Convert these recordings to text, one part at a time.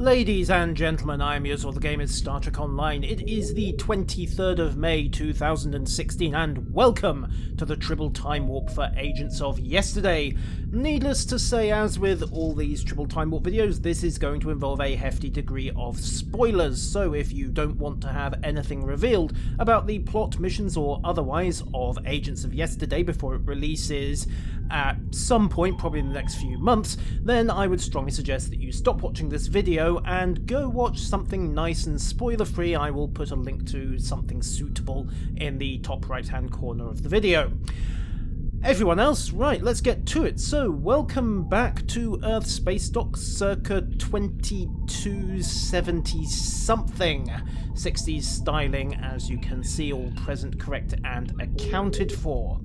Ladies and gentlemen, I'm Yuzor, the game is Star Trek Online. It is the 23rd of May 2016 and welcome to the Tribble Time Warp for Agents of Yesterday. Needless to say, as with all these Tribble Time Warp videos, this is going to involve a hefty degree of spoilers, so if you don't want to have anything revealed about the plot, missions or otherwise of Agents of Yesterday before it releases at some point, probably in the next few months, then I would strongly suggest that you stop watching this video and go watch something nice and spoiler-free. I will put a link to something suitable in the top right-hand corner of the video. Everyone else, right, let's get to it. So, welcome back to Earth Space Dock circa 2270-something. 60s styling, as you can see, all present, correct and accounted for.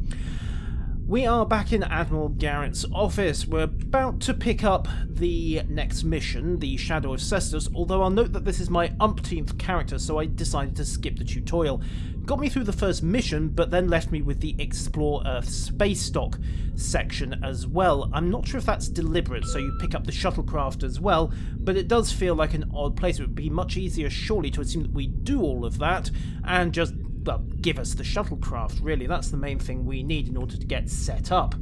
We are back in Admiral Garrett's office. We're about to pick up the next mission, the Shadow of Cestus, although I'll note that this is my umpteenth character, so I decided to skip the tutorial. Got me through the first mission, but then left me with the Explore Earth Space Dock section as well. I'm not sure if that's deliberate, so you pick up the shuttlecraft as well, but it does feel like an odd place. It would be much easier, surely, to assume that we do all of that and just, well, give us the shuttlecraft, really. That's the main thing we need in order to get set up.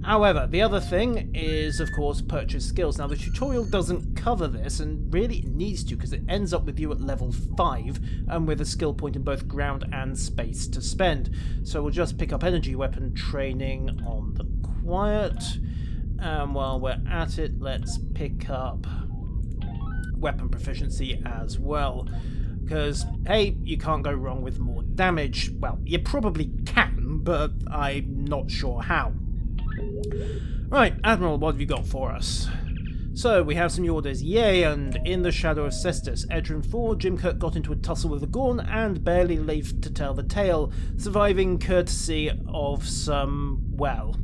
However, the other thing is, of course, purchase skills. Now, the tutorial doesn't cover this, and really it needs to, because it ends up with you at level 5, and with a skill point in both ground and space to spend. So we'll just pick up energy weapon training on the quiet, and while we're at it, let's pick up weapon proficiency as well. Because, hey, you can't go wrong with more damage. Well, you probably can, but I'm not sure how. Right, Admiral, what have you got for us? So, we have some new orders, yay, and in the Shadow of Cestus, Edren IV, Jim Kirk got into a tussle with the Gorn and barely lived to tell the tale, surviving courtesy of some, well,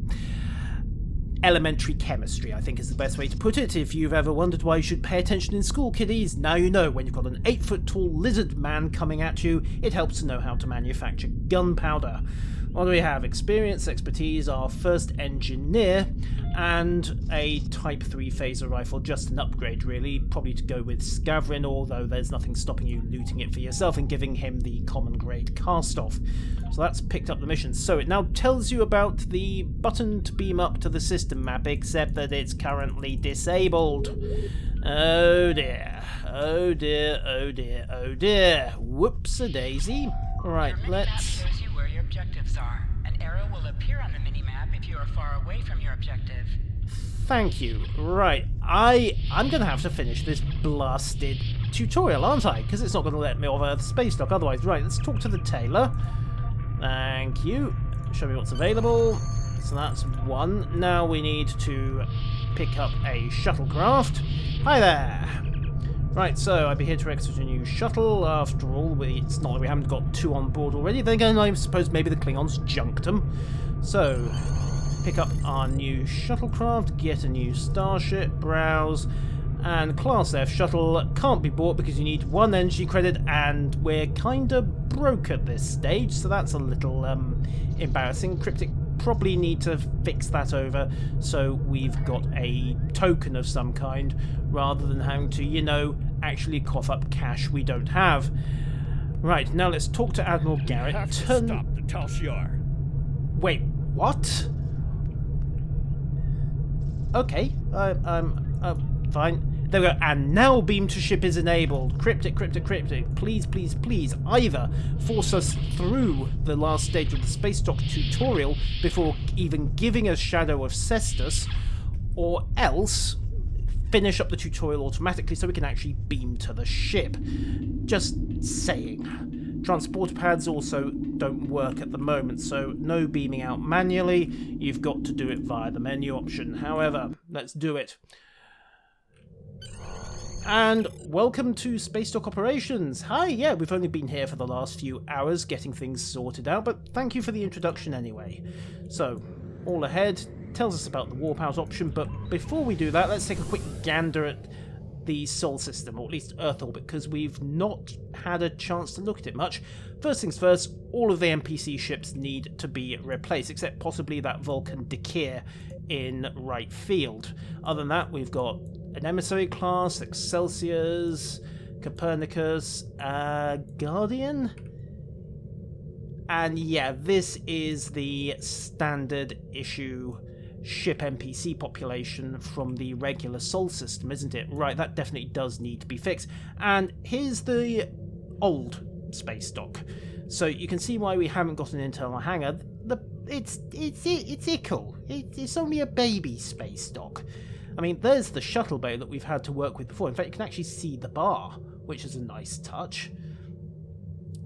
elementary chemistry, I think is the best way to put it. If you've ever wondered why you should pay attention in school, kiddies, now you know. When you've got an 8-foot-tall lizard man coming at you, it helps to know how to manufacture gunpowder. What do we have? Experience, expertise, our first engineer, and a Type 3 phaser rifle, just an upgrade really, probably to go with Scavrin, although there's nothing stopping you looting it for yourself and giving him the common grade cast-off. So that's picked up the mission. So it now tells you about the button to beam up to the system map, except that it's currently disabled. Oh dear, oh dear, oh dear, oh dear. Whoops-a-daisy. Right, let's... objectives are. An arrow will appear on the minimap if you are far away from your objective. Thank you. Right, I'm going to have to finish this blasted tutorial, aren't I? Because it's not going to let me off Earth Space Dock otherwise. Right, let's talk to the tailor. Thank you. Show me what's available. So that's one. Now we need to pick up a shuttlecraft. Hi there. Right, so I'd be here to execute a new shuttle. After all, it's not that we haven't got 2 on board already. Then again, I suppose maybe the Klingons junked them. So, pick up our new shuttlecraft, get a new starship, browse, and Class F shuttle can't be bought because you need 1 energy credit, and we're kinda broke at this stage, so that's a little embarrassing. Cryptic probably need to fix that over so we've got a token of some kind rather than having to, you know, actually cough up cash we don't have. Right, now let's talk to Admiral Garrett. You have to stop the Tal Shiar. Wait, what? Okay, fine. There we go. And now beam to ship is enabled. Cryptic, cryptic, cryptic. Please, please, please, either force us through the last stage of the Space Dock tutorial before even giving us Shadow of Cestus, or else finish up the tutorial automatically so we can actually beam to the ship. Just saying. Transporter pads also don't work at the moment, so no beaming out manually. You've got to do it via the menu option. However, let's do it. And welcome to Space Dock Operations. Hi, yeah, we've only been here for the last few hours getting things sorted out, but thank you for the introduction anyway. So, all ahead, tells us about the warp out option, but before we do that, let's take a quick gander at the Sol system, or at least Earth orbit, because we've not had a chance to look at it much. First things first, all of the NPC ships need to be replaced, except possibly that Vulcan Dekir in right field. Other than that, we've got an emissary class, Excelsiors, Copernicus, Guardian. And yeah, this is the standard issue ship NPC population from the regular Sol system, isn't it? Right, that definitely does need to be fixed. And here's the old space dock. So you can see why we haven't got an internal hangar. It's ickle. It's only a baby space dock. I mean, there's the shuttle bay that we've had to work with before. In fact, you can actually see the bar, which is a nice touch.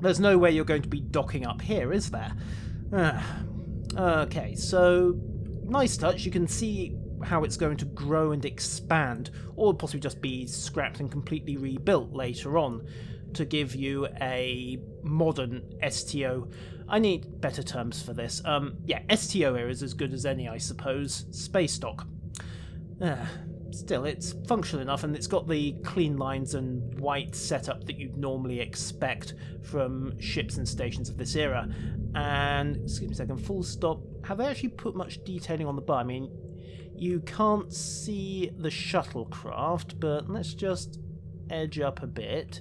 There's no way you're going to be docking up here, is there? Okay, so nice touch. You can see how it's going to grow and expand, or possibly just be scrapped and completely rebuilt later on to give you a modern STO. I need better terms for this. Yeah, STO here is as good as any, I suppose. Space dock. Still, it's functional enough, and it's got the clean lines and white setup that you'd normally expect from ships and stations of this era. And, excuse me a second, full stop. Have they actually put much detailing on the bar? I mean, you can't see the shuttlecraft, but let's just edge up a bit.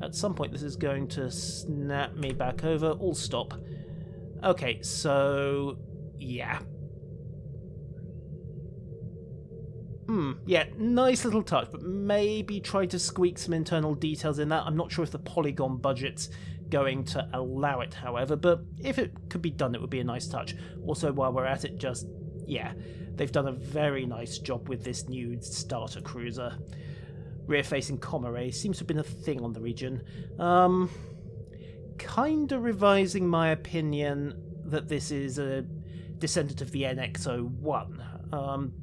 At some point this is going to snap me back over. All stop. Okay, so yeah. Yeah, nice little touch, but maybe try to squeak some internal details in that. I'm not sure if the polygon budget's going to allow it, however, but if it could be done, it would be a nice touch. Also, while we're at it, just, yeah, they've done a very nice job with this new starter cruiser. Rear-facing comma ray seems to have been a thing on the region. Kinda revising my opinion that this is a descendant of the NX-01.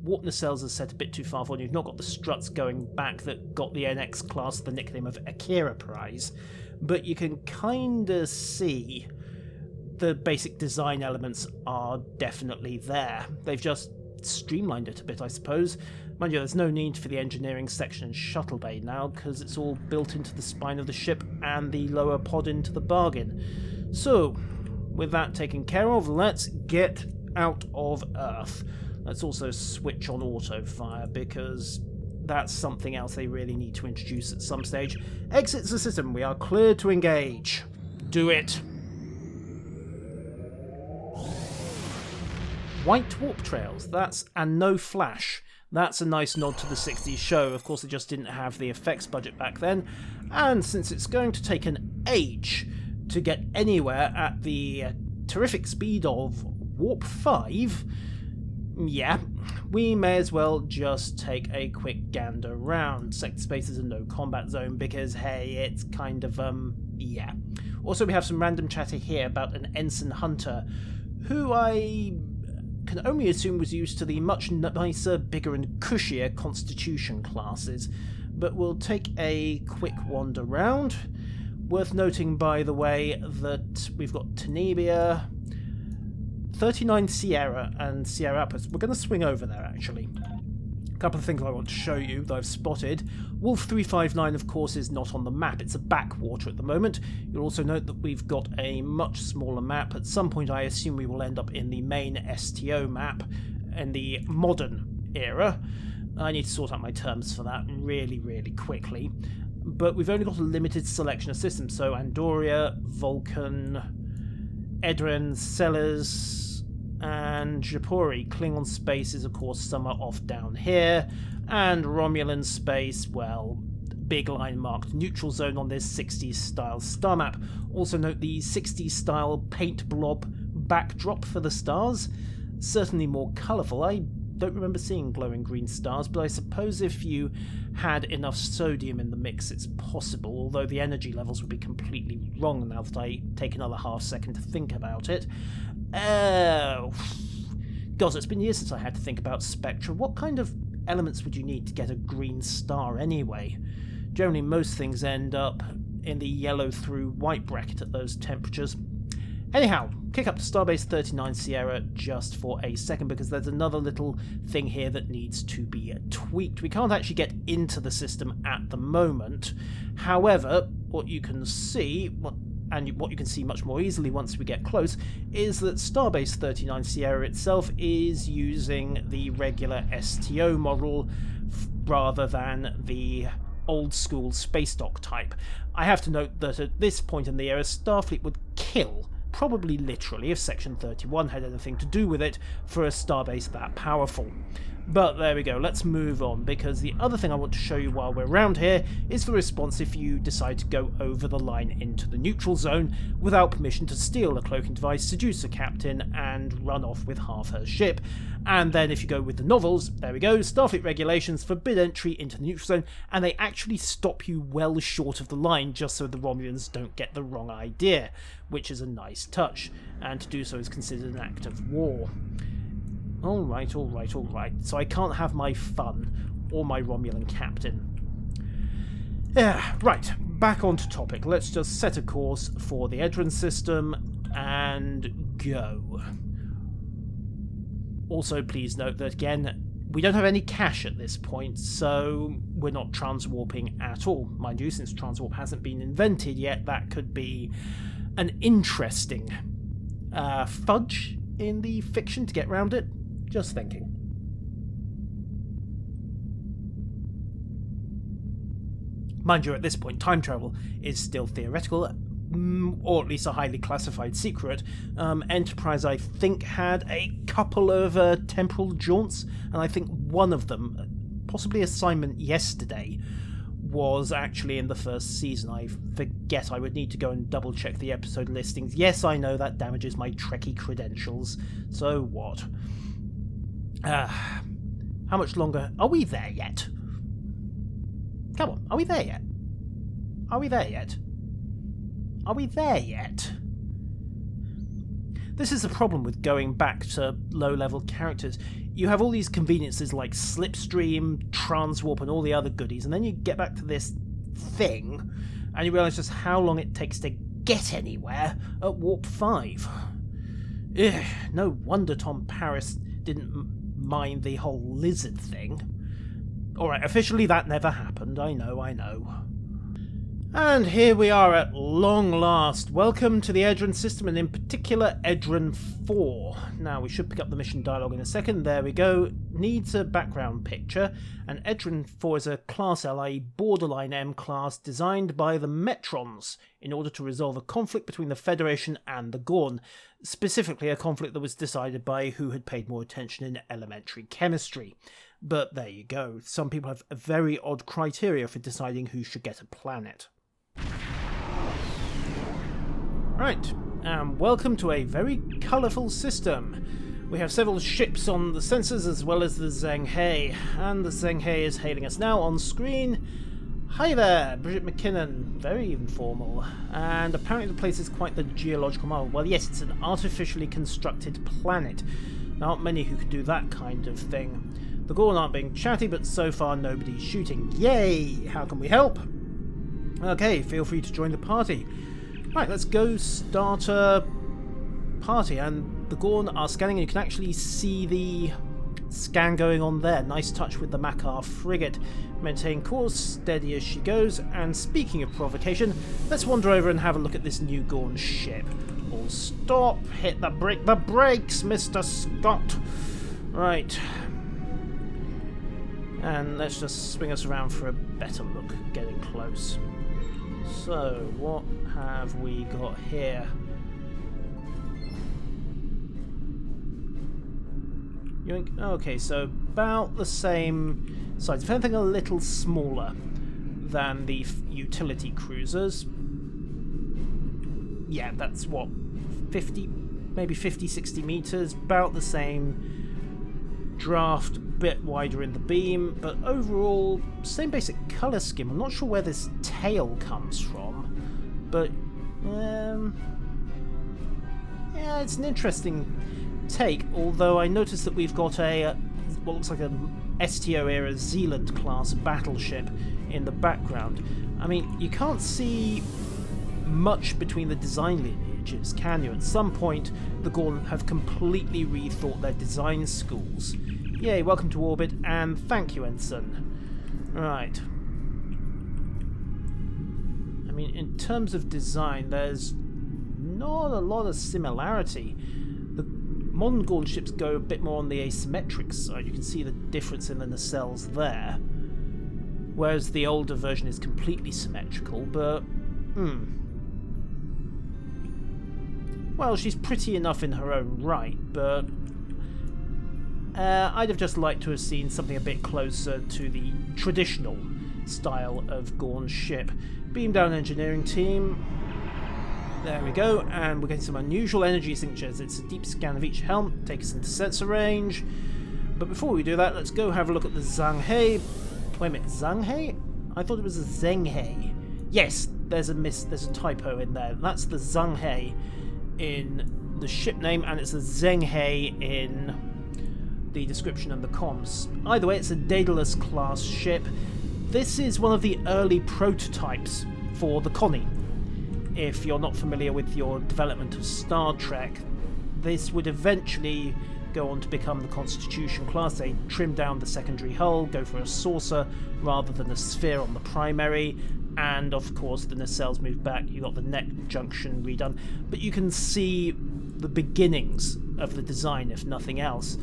Warp nacelles are set a bit too far forward. You've not got the struts going back that got the NX class the nickname of Akira Prize, but you can kinda see the basic design elements are definitely there. They've just streamlined it a bit, I suppose. Mind you, there's no need for the engineering section and shuttle bay now, because it's all built into the spine of the ship and the lower pod into the bargain. So, with that taken care of, let's get out of Earth. Let's also switch on auto fire, because that's something else they really need to introduce at some stage. Exits the system. We are cleared to engage. Do it. White warp trails. And no flash. That's a nice nod to the 60s show. Of course, they just didn't have the effects budget back then. And since it's going to take an age to get anywhere at the terrific speed of Warp 5, yeah, we may as well just take a quick gander round. Sector space is a no combat zone because, hey, it's kind of, yeah. Also, we have some random chatter here about an ensign hunter who I can only assume was used to the much nicer, bigger and cushier Constitution classes, but we'll take a quick wander round. Worth noting, by the way, that we've got Tenebia, 39 Sierra and Sierra Outpost. We're going to swing over there, actually. A couple of things I want to show you that I've spotted. Wolf 359, of course, is not on the map. It's a backwater at the moment. You'll also note that we've got a much smaller map. At some point, I assume we will end up in the main STO map in the modern era. I need to sort out my terms for that really, really quickly. But we've only got a limited selection of systems. So Andoria, Vulcan, Edren, Sellers, and Japori. Klingon space is, of course, somewhere off down here, and Romulan space, well, big line marked neutral zone on this 60s style star map. Also note the 60s style paint blob backdrop for the stars. Certainly more colourful. I don't remember seeing glowing green stars, but I suppose if you had enough sodium in the mix, it's possible, although the energy levels would be completely wrong now that I take another half second to think about it. Oh, God, it's been years since I had to think about spectra. What kind of elements would you need to get a green star anyway? Generally, most things end up in the yellow through white bracket at those temperatures. Anyhow, kick up to Starbase 39 Sierra just for a second, because there's another little thing here that needs to be tweaked. We can't actually get into the system at the moment. However, what you can see, and what you can see much more easily once we get close, is that Starbase 39 Sierra itself is using the regular STO model rather than the old school space dock type. I have to note that at this point in the era, Starfleet would kill, probably literally, if Section 31 had anything to do with it, for a starbase that powerful. But there we go, let's move on, because the other thing I want to show you while we're around here is the response if you decide to go over the line into the neutral zone without permission to steal a cloaking device, seduce a captain, and run off with half her ship. And then if you go with the novels, there we go, Starfleet regulations forbid entry into the neutral zone, and they actually stop you well short of the line just so the Romulans don't get the wrong idea, which is a nice touch, and to do so is considered an act of war. Alright, so I can't have my fun, or my Romulan captain. Yeah, right, back onto topic. Let's just set a course for the Edren system, and go. Also, please note that, again, we don't have any cache at this point, so we're not transwarping at all. Mind you, since transwarp hasn't been invented yet, that could be an interesting fudge in the fiction to get round it. Just thinking. Mind you, at this point, time travel is still theoretical, or at least a highly classified secret. Enterprise, I think, had a couple of temporal jaunts, and I think one of them, possibly Assignment Yesterday, was actually in the first season. I forget, I would need to go and double check the episode listings. Yes, I know that damages my Trekkie credentials, so what? How much longer? Are we there yet? Come on, are we there yet? Are we there yet? Are we there yet? This is the problem with going back to low-level characters. You have all these conveniences like Slipstream, Transwarp, and all the other goodies, and then you get back to this thing, and you realise just how long it takes to get anywhere at Warp 5. Ugh, no wonder Tom Paris didn't mind the whole lizard thing. Alright, officially that never happened, I know. And here we are at long last. Welcome to the Edren system, and in particular Edren IV. Now, we should pick up the mission dialogue in a second. There we go. Needs a background picture. And Edren IV is a Class L, i.e. borderline M class, designed by the Metrons in order to resolve a conflict between the Federation and the Gorn. Specifically, a conflict that was decided by who had paid more attention in elementary chemistry. But there you go. Some people have a very odd criteria for deciding who should get a planet. Right, and welcome to a very colourful system. We have several ships on the sensors as well as the Zheng He, and the Zheng He is hailing us now on screen. Hi there, Bridget McKinnon, very informal, and apparently the place is quite the geological marvel. Well, yes, it's an artificially constructed planet. There aren't many who can do that kind of thing. The Gorn aren't being chatty, but so far nobody's shooting. Yay! How can we help? Okay, feel free to join the party. Right, let's go start a party, and the Gorn are scanning, and you can actually see the scan going on there. Nice touch with the Makar frigate. Maintain course, steady as she goes, and speaking of provocation, let's wander over and have a look at this new Gorn ship. All stop, hit the brakes, Mr. Scott. Right. And let's just swing us around for a better look, getting close. So, what have we got here? Okay, so about the same size, if anything a little smaller than the utility cruisers. Yeah, that's what, 50, maybe 50, 60 meters, about the same draft, bit wider in the beam, but overall same basic colour scheme. I'm not sure where this tail comes from, but yeah, it's an interesting take, although I noticed that we've got a what looks like a STO era Zealand class battleship in the background. I mean, you can't see much between the design lineages, can you? At some point the Gorn have completely rethought their design schools. Yay, welcome to orbit, and thank you, Ensign. Right. I mean, in terms of design, there's not a lot of similarity. The modern Gorn ships go a bit more on the asymmetric side. You can see the difference in the nacelles there. whereas the older version is completely symmetrical, but... Well, she's pretty enough in her own right, but... I'd have just liked to have seen something a bit closer to the traditional style of Gorn's ship. Beam down engineering team. There we go, and we're getting some unusual energy signatures. It's a deep scan of each helm, take us into sensor range. But before we do that, let's go have a look at the Zhanghe. Wait a minute, Zhanghe? I thought it was a Zhenghe. Yes, there's a typo in there. That's the Zhanghe in the ship name, and it's the Zhenghe in the description and the comms. Either way, it's a Daedalus class ship. This is one of the early prototypes for the Connie. If you're not familiar with your development of Star Trek, this would eventually go on to become the Constitution class. They trim down the secondary hull, go for a saucer rather than a sphere on the primary, and of course the nacelles moved back. You got the neck junction redone, but you can see the beginnings of the design, if nothing else.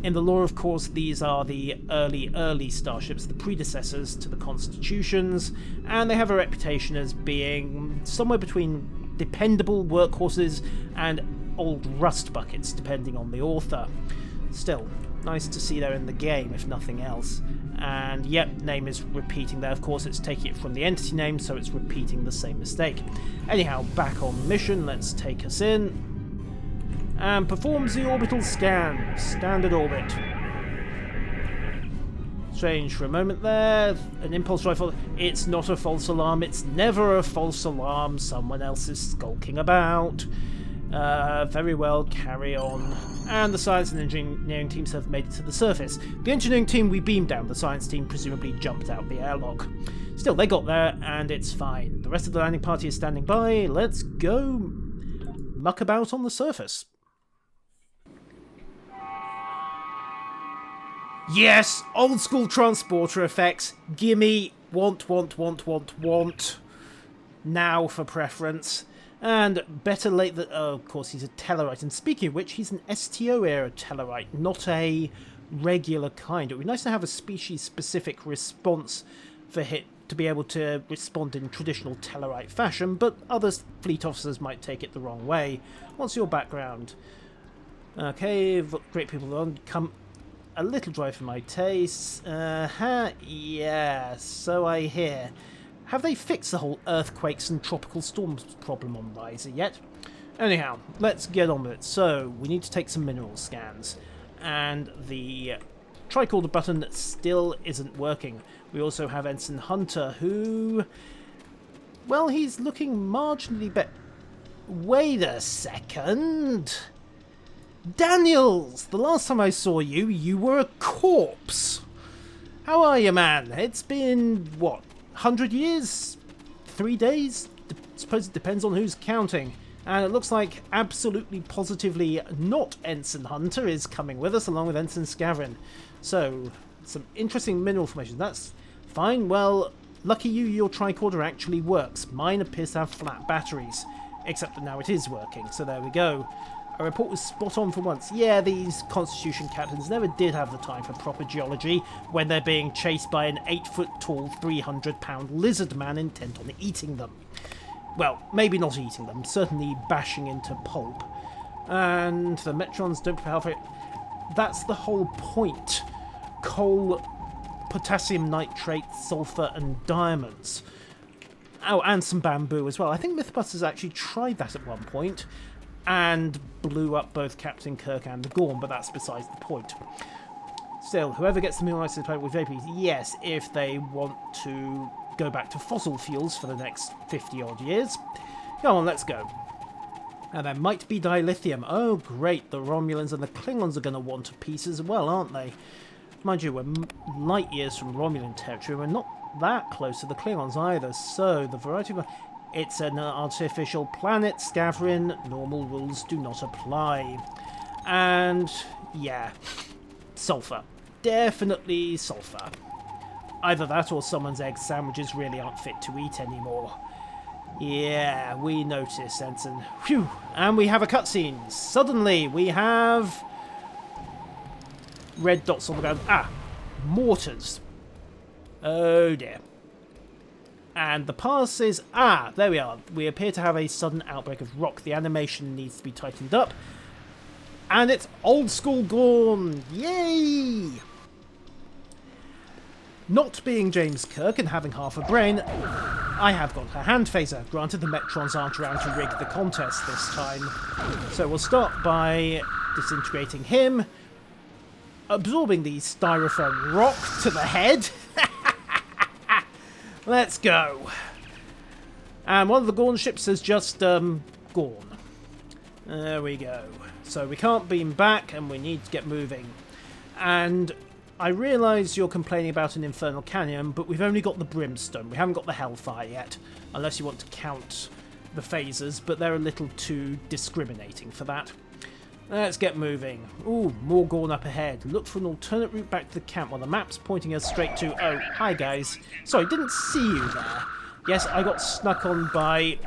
In the lore, of course, these are the early starships, the predecessors to the Constitutions, and they have a reputation as being somewhere between dependable workhorses and old rust buckets, depending on the author. Still, nice to see they're in the game, if nothing else. And yep, name is repeating there. Of course, it's taking it from the entity name, so it's repeating the same mistake. Anyhow, back on mission, let's take us in. And performs the orbital scan. Standard orbit. Strange for a moment there. An impulse rifle. It's not a false alarm. It's never a false alarm. Someone else is skulking about. Very well, carry on. And the science and engineering teams have made it to the surface. The engineering team we beamed down. The science team presumably jumped out the airlock. Still, they got there, and it's fine. The rest of the landing party is standing by. Let's go muck about on the surface. Yes, old school transporter effects. Gimme, want. Now for preference. And better late than... Oh, of course, he's a Tellarite. And speaking of which, he's an STO-era Tellarite, not a regular kind. It would be nice to have a species-specific response for it to be able to respond in traditional Tellarite fashion, but other fleet officers might take it the wrong way. What's your background? Okay, great people on. Come... A little dry for my tastes. Yeah, so I hear. Have they fixed the whole earthquakes and tropical storms problem on Riser yet? Anyhow, let's get on with it. So, we need to take some mineral scans. And the tricorder button still isn't working. We also have Ensign Hunter, who... Well, he's looking marginally better. Wait a second... Daniels! The last time I saw you, you were a corpse! How are you, man? It's been, what, 100 years? 3 days? I suppose it depends on who's counting. And it looks like absolutely positively not Ensign Hunter is coming with us, along with Ensign Scavrin. So, some interesting mineral formation. That's fine. Well, lucky you, your tricorder actually works. Mine appears to have flat batteries. Except that now it is working, so there we go. Our report was spot on for once. Yeah, these Constitution captains never did have the time for proper geology when they're being chased by an 8-foot-tall, 300-pound lizard man intent on eating them. Well, maybe not eating them, certainly bashing into pulp. And the Metrons don't prepare for it. That's the whole point. Coal, potassium nitrate, sulfur, and diamonds. Oh, and some bamboo as well. I think Mythbusters actually tried that at one point. And blew up both Captain Kirk and the Gorn, but that's besides the point. Still, whoever gets the mineralized planet with vapors, yes, if they want to go back to fossil fuels for the next 50-odd years. Come on, let's go. And there might be dilithium. Oh, great, the Romulans and the Klingons are going to want a piece as well, aren't they? Mind you, we're light years from Romulan territory. We're not that close to the Klingons either, so the variety of... It's an artificial planet, Scavrin. Normal rules do not apply. And, yeah, sulfur. Definitely sulfur. Either that or someone's egg sandwiches really aren't fit to eat anymore. Yeah, we notice, Ensign. Phew! And we have a cutscene. Suddenly, we have... red dots on the ground. Ah, mortars. Oh dear. And the pass is... Ah, there we are. We appear to have a sudden outbreak of rock. The animation needs to be tightened up. And it's old school Gorn. Yay! Not being James Kirk and having half a brain, I have got a hand phaser. Granted, the Metrons aren't around to rig the contest this time. So we'll start by disintegrating him, absorbing the styrofoam rock to the head. Let's go. And one of the Gorn ships has just Gorn. There we go. So we can't beam back and we need to get moving. And I realise you're complaining about an Infernal Canyon, but we've only got the Brimstone. We haven't got the Hellfire yet, unless you want to count the phasers, but they're a little too discriminating for that. Let's get moving. Ooh, more Gorn up ahead. Look for an alternate route back to the camp while the map's pointing us straight to... Oh, hi guys. Sorry, didn't see you there. Yes, I got snuck on by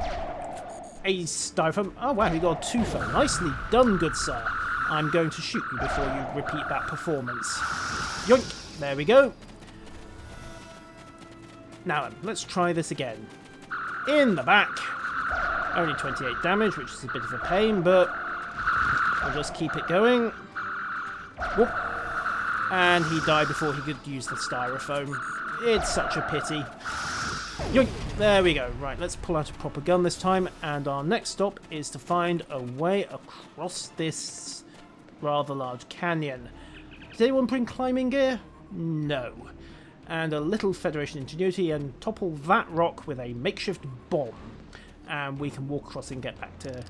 a styrofoam. Oh wow, you got a twofer. Nicely done, good sir. I'm going to shoot you before you repeat that performance. Yoink! There we go. Now then, let's try this again. In the back. Only 28 damage, which is a bit of a pain, but I'll just keep it going. Whoop. And he died before he could use the styrofoam. It's such a pity. Yoink! There we go. Right, let's pull out a proper gun this time, and our next stop is to find a way across this rather large canyon. Did anyone bring climbing gear? No. And a little Federation ingenuity and topple that rock with a makeshift bomb. And we can walk across and get back to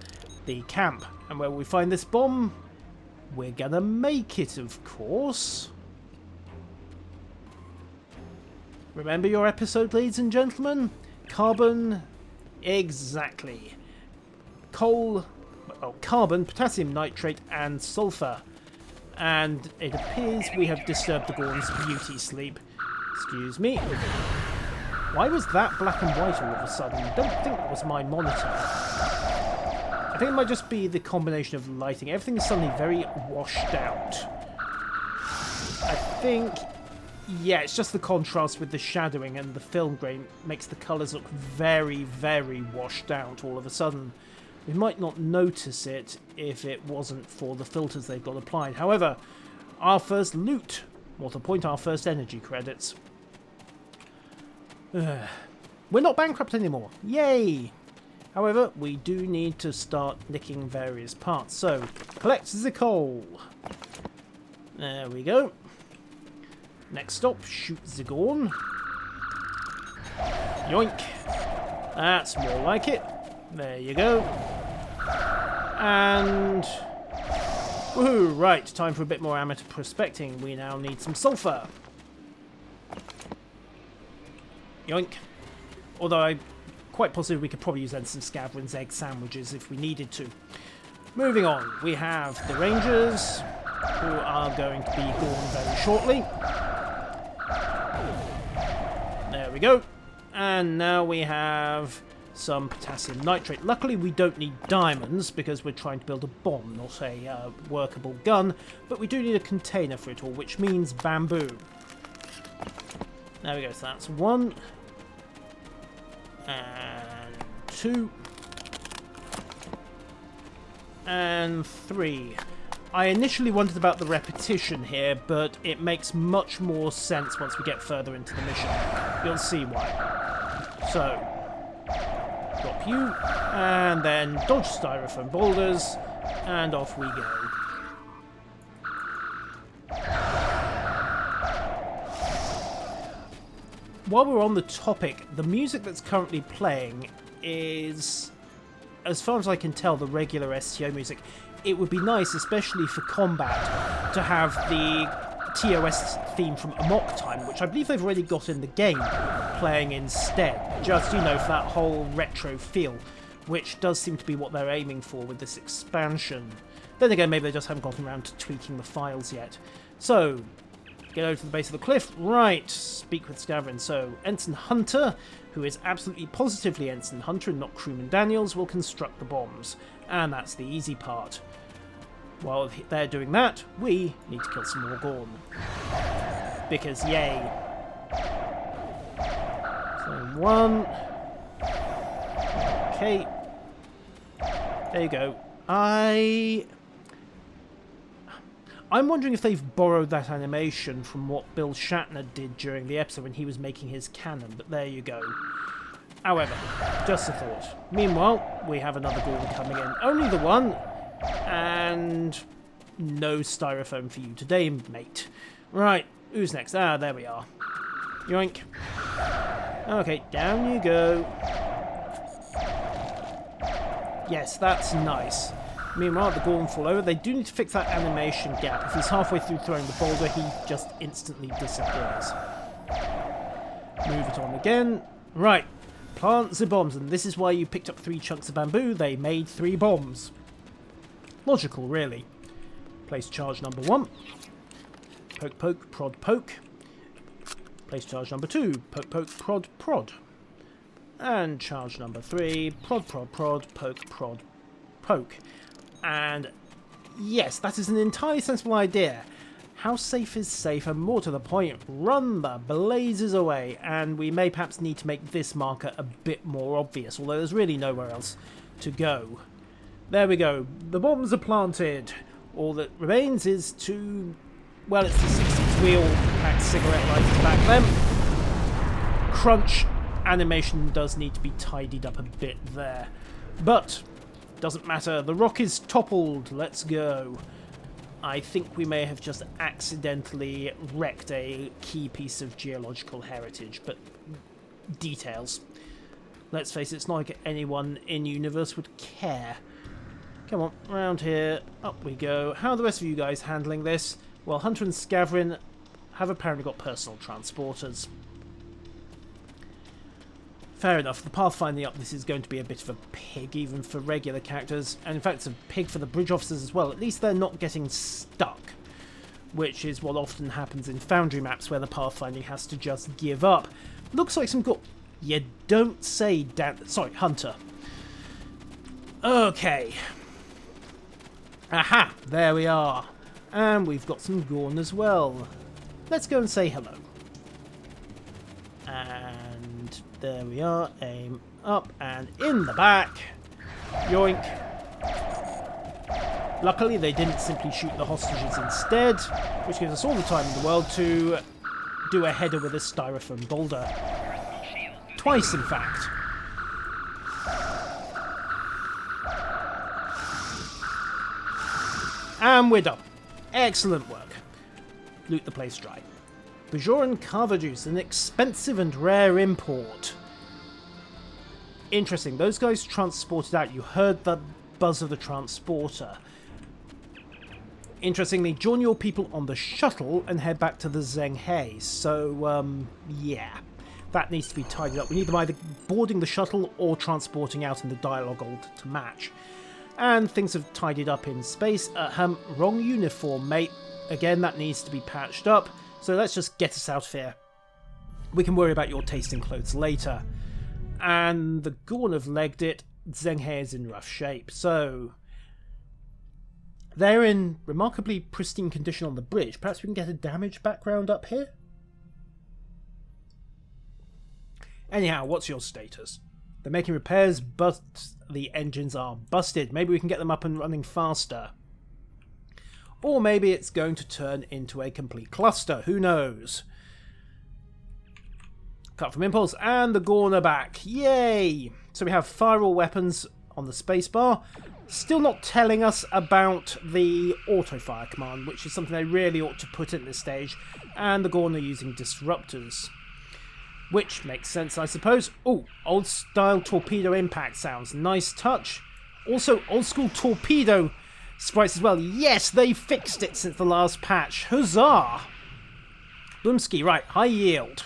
the camp. And where will we find this bomb? We're gonna make it, of course. Remember your episode, ladies and gentlemen? Carbon, exactly. Coal, well, carbon, potassium nitrate, and sulfur. And it appears we have disturbed the Gorn's beauty sleep. Excuse me. Why was that black and white all of a sudden? I don't think that was my monitor. I think it might just be the combination of lighting. Everything is suddenly very washed out. I think... Yeah, it's just the contrast with the shadowing and the film grain makes the colours look very, very washed out all of a sudden. We might not notice it if it wasn't for the filters they've got applied. However, our first loot, or to point our first energy credits. We're not bankrupt anymore. Yay! However, we do need to start nicking various parts. So, collect the coal. There we go. Next stop, shoot the Gorn. Yoink. That's more like it. There you go. And... woohoo! Right, time for a bit more amateur prospecting. We now need some sulfur. Yoink. Although I'm quite positive we could probably use then some Scavering's egg sandwiches if we needed to. Moving on, we have the Rangers, who are going to be Gorn very shortly. There we go. And now we have some potassium nitrate. Luckily we don't need diamonds because we're trying to build a bomb, not a workable gun, but we do need a container for it all, which means bamboo. There we go, so that's 1 and 2 and 3. I initially wondered about the repetition here, but it makes much more sense once we get further into the mission. You'll see why. So, drop you, and then dodge styrofoam boulders, and off we go. While we're on the topic, the music that's currently playing is, as far as I can tell, the regular STO music. It would be nice, especially for combat, to have the TOS theme from Amok Time, which I believe they've already got in the game, playing instead. Just, you know, for that whole retro feel, which does seem to be what they're aiming for with this expansion. Then again, maybe they just haven't gotten around to tweaking the files yet. So, get over to the base of the cliff. Right, speak with Scaverin. So, Ensign Hunter, who is absolutely positively Ensign Hunter and not Crewman Daniels, will construct the bombs. And that's the easy part. While they're doing that, we need to kill some more Gorn. Because, yay. So 1. Okay. There you go. I'm wondering if they've borrowed that animation from what Bill Shatner did during the episode when he was making his cannon, but there you go. However, just a thought. Meanwhile, we have another Gorn coming in. Only the one, and no styrofoam for you today, mate. Right, who's next? Ah, there we are. Yoink. Okay, down you go. Yes, that's nice. Meanwhile, the Gorn fall over. They do need to fix that animation gap. If he's halfway through throwing the boulder, he just instantly disappears. Move it on again. Right. Plant the bombs. And this is why you picked up 3 chunks of bamboo. They made 3 bombs. Logical, really. Place charge number 1. Poke, poke, prod, poke. Place charge number 2. Poke, poke, prod, prod. And charge number 3. Prod, prod, prod, poke, prod, poke. And yes, that is an entirely sensible idea. How safe is safe, and more to the point, run the blazes away, and we may perhaps need to make this marker a bit more obvious, although there's really nowhere else to go. There we go, the bombs are planted. All that remains is to, well, it's the 60s, we all packed cigarette lighters back then. Crunch animation does need to be tidied up a bit there, but doesn't matter, the rock is toppled, let's go. I think we may have just accidentally wrecked a key piece of geological heritage, but details. Let's face it, it's not like anyone in universe would care. Come on, round here, up we go. How are the rest of you guys handling this? Well, Hunter and Scavrin have apparently got personal transporters. Fair enough, the pathfinding up this is going to be a bit of a pig, even for regular characters, and in fact it's a pig for the bridge officers as well. At least they're not getting stuck, which is what often happens in Foundry maps where the pathfinding has to just give up. Looks like some You don't say, sorry, Hunter. Okay. Aha, there we are. And we've got some Gorn as well. Let's go and say hello. And there we are, aim up and in the back. Yoink. Luckily they didn't simply shoot the hostages instead, which gives us all the time in the world to do a header with a styrofoam boulder. Twice, in fact. And we're done. Excellent work. Loot the place dry. Bajoran carver juice, an expensive and rare import. Interesting, those guys transported out. You heard the buzz of the transporter. Interestingly, join your people on the shuttle and head back to the Zheng He. So, yeah. That needs to be tidied up. We need them either boarding the shuttle or transporting out in the dialogue old to match. And things have tidied up in space. Wrong uniform, mate. Again, that needs to be patched up. So let's just get us out of here. We can worry about your taste in clothes later. And the Gorn have legged it. Zheng He is in rough shape. So they're in remarkably pristine condition on the bridge. Perhaps we can get a damage background up here? Anyhow, what's your status? They're making repairs, but the engines are busted. Maybe we can get them up and running faster. Or maybe it's going to turn into a complete cluster. Who knows? Cut from impulse, and the Gorn are back. Yay! So we have firewall weapons on the spacebar. Still not telling us about the auto-fire command, which is something they really ought to put in this stage. And the Gorn are using disruptors. Which makes sense, I suppose. Oh, old-style torpedo impact sounds. Nice touch. Also, old-school torpedo sprites as well. Yes, they fixed it since the last patch. Huzzah! Boomski, right, high yield.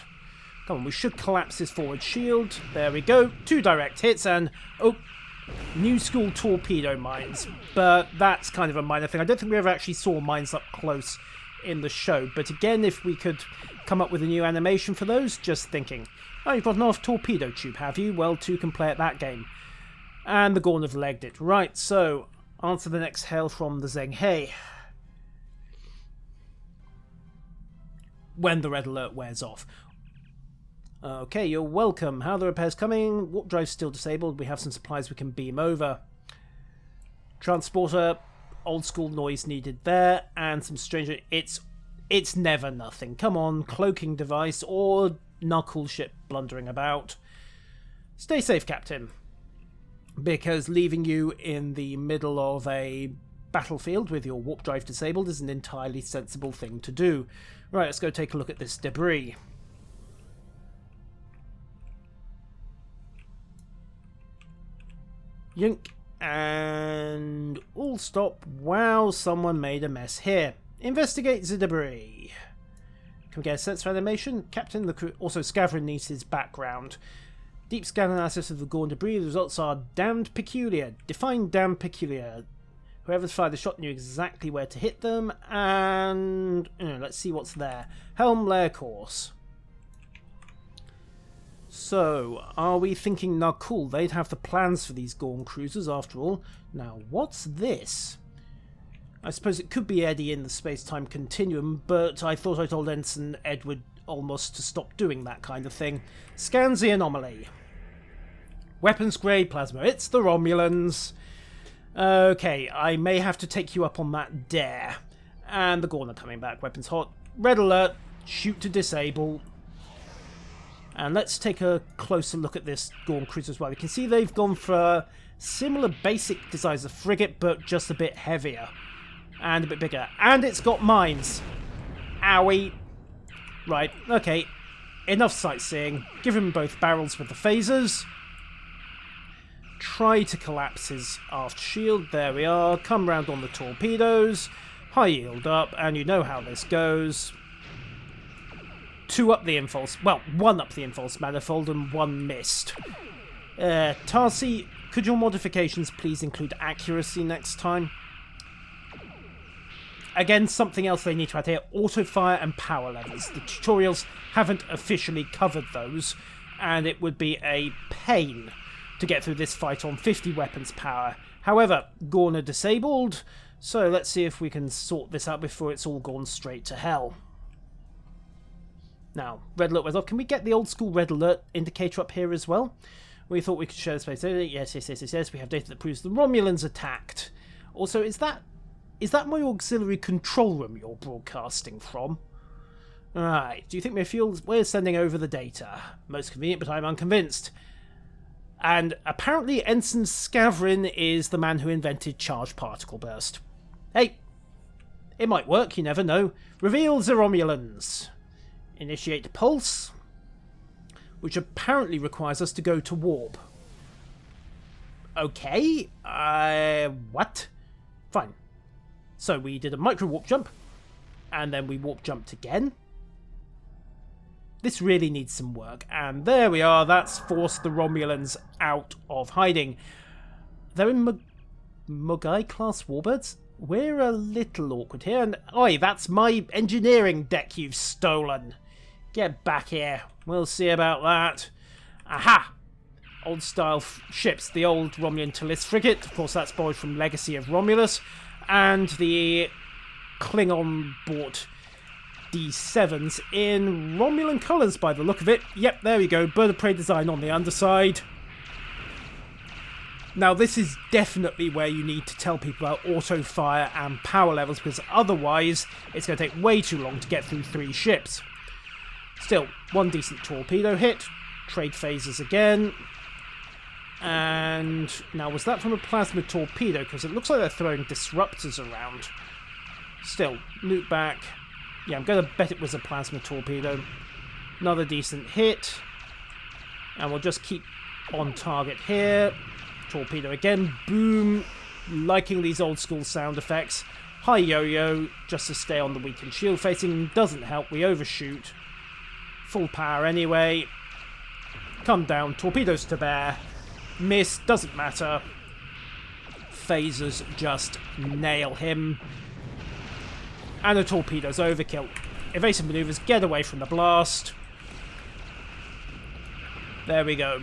Come on, we should collapse his forward shield. There we go. 2 direct hits and... oh, new school torpedo mines. But that's kind of a minor thing. I don't think we ever actually saw mines up close in the show. But again, if we could come up with a new animation for those, just thinking. Oh, you've got an off torpedo tube, have you? Well, 2 can play at that game. And the Gorn have legged it. Right, so answer the next hail from the Zheng He. When the red alert wears off. Okay, you're welcome. How are the repairs coming? Warp drive's still disabled. We have some supplies we can beam over. Transporter, old school noise needed there, and some stranger. It's never nothing. Come on, cloaking device or knuckle ship blundering about. Stay safe, Captain. Because leaving you in the middle of a battlefield with your warp drive disabled is an entirely sensible thing to do. Right, let's go take a look at this debris. Yink. And all stop. Wow, someone made a mess here. Investigate the debris. Can we get a sense of animation? Captain, the crew. Also, Scavron needs his background. Deep scan analysis of the Gorn debris. The results are damned peculiar. Define damned peculiar. Whoever's fired the shot knew exactly where to hit them. And let's see what's there. Helm layer course. So, are we thinking, now cool, they'd have the plans for these Gorn cruisers after all. Now, what's this? I suppose it could be Eddie in the space-time continuum, but I thought I told Ensign Edward Olmos to stop doing that kind of thing. Scans the anomaly. Weapons-grade plasma. It's the Romulans. Okay, I may have to take you up on that dare. And the Gorn are coming back. Weapons hot. Red alert. Shoot to disable. And let's take a closer look at this Gorn cruiser as well. You can see they've gone for similar basic designs of frigate, but just a bit heavier. And a bit bigger. And it's got mines. Owie. Right, okay. Enough sightseeing. Give him both barrels with the phasers. Try to collapse his aft shield. There we are. Come round on the torpedoes. High yield up, and you know how this goes. 2 up the impulse. Well, 1 up the impulse manifold and 1 missed. Tarsi, could your modifications please include accuracy next time? Again, something else they need to add here. Auto-fire and power levels. The tutorials haven't officially covered those, and it would be a pain to get through this fight on 50 weapons power. However, Gorn are disabled, so let's see if we can sort this out before it's all gone straight to hell. Now, red alert was off. Can we get the old school red alert indicator up here as well? We thought we could share the space. Yes. We have data that proves the Romulans attacked. Also, is that my auxiliary control room you're broadcasting from? Alright, do you think we're sending over the data? Most convenient, but I'm unconvinced. And apparently Ensign Scavron is the man who invented charged particle burst. Hey, it might work, you never know. Reveal the Romulans. Initiate pulse, which apparently requires us to go to warp. Okay, what? Fine. So we did a micro warp jump, and then we warp jumped again. This really needs some work, and there we are. That's forced the Romulans out of hiding. They're in Mogai class warbirds. We're a little awkward here, and oi, that's my engineering deck you've stolen. Get back here. We'll see about that. Aha! Old style ships. The old Romulan Talis frigate. Of course, that's borrowed from Legacy of Romulus. And the Klingon-bought D7s in Romulan colours by the look of it. Yep, there we go. Bird of prey design on the underside. Now, this is definitely where you need to tell people about auto-fire and power levels, because otherwise it's going to take way too long to get through 3 ships. Still, 1 decent torpedo hit. Trade phasers again. And now, was that from a plasma torpedo? Because it looks like they're throwing disruptors around. Still, nuke back. Yeah, I'm going to bet it was a plasma torpedo. Another decent hit. And we'll just keep on target here. Torpedo again. Boom. Liking these old school sound effects. High yo-yo, just to stay on the weakened shield facing. Doesn't help, we overshoot. Full power anyway. Come down, torpedoes to bear. Miss, doesn't matter. Phasers just nail him. And the torpedoes overkill. Evasive maneuvers, get away from the blast. There we go.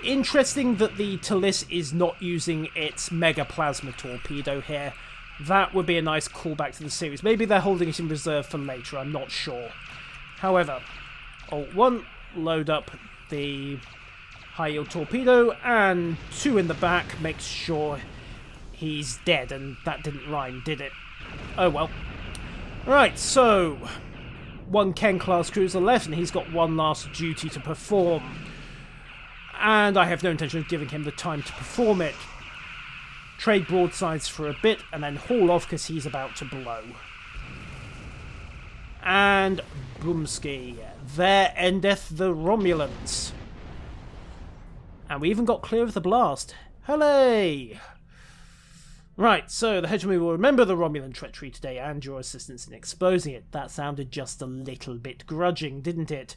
Interesting that the Talis is not using its Mega Plasma torpedo here. That would be a nice callback to the series. Maybe they're holding it in reserve for later, I'm not sure. However, Alt 1, load up the high-yield torpedo, and 2 in the back makes sure he's dead, and that didn't rhyme, did it? Oh well. Right, so 1 Ken-class cruiser left, and he's got one last duty to perform. And I have no intention of giving him the time to perform it. Trade broadsides for a bit, and then haul off because he's about to blow. And boomski. There endeth the Romulans. And we even got clear of the blast. Hooray! Right, so the hegemony will remember the Romulan treachery today and your assistance in exposing it. That sounded just a little bit grudging, didn't it?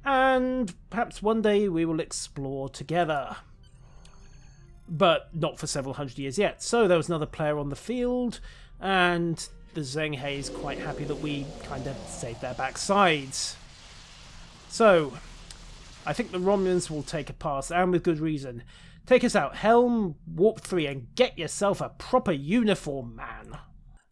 And perhaps one day we will explore together. But not for several hundred years yet. So there was another player on the field, and the Zheng-He is quite happy that we kind of saved their backsides. So, I think the Romulans will take a pass, and with good reason. Take us out, Helm, Warp 3, and get yourself a proper uniform, man.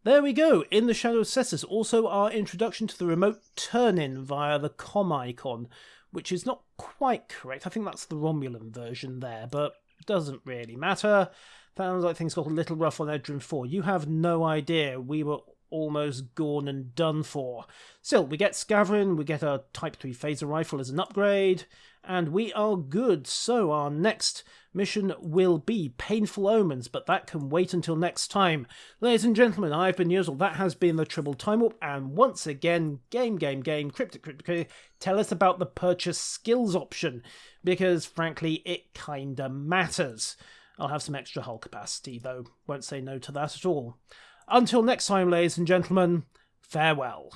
There we go, in the shadow of Cestus. Also our introduction to the remote turn-in via the com icon, which is not quite correct. I think that's the Romulan version there, but doesn't really matter. Sounds like things got a little rough on Edren IV. You have no idea. We were almost gone and done for. Still, we get Scaverin, we get a Type 3 phaser rifle as an upgrade, and we are good. So our next mission will be Painful Omens, but that can wait until next time. Ladies and gentlemen, I've been Yuzzel, that has been the Tribble Timewarp, and once again, game, cryptic, tell us about the purchase skills option, because frankly, it kinda matters. I'll have some extra hull capacity, though. Won't say no to that at all. Until next time, ladies and gentlemen, farewell.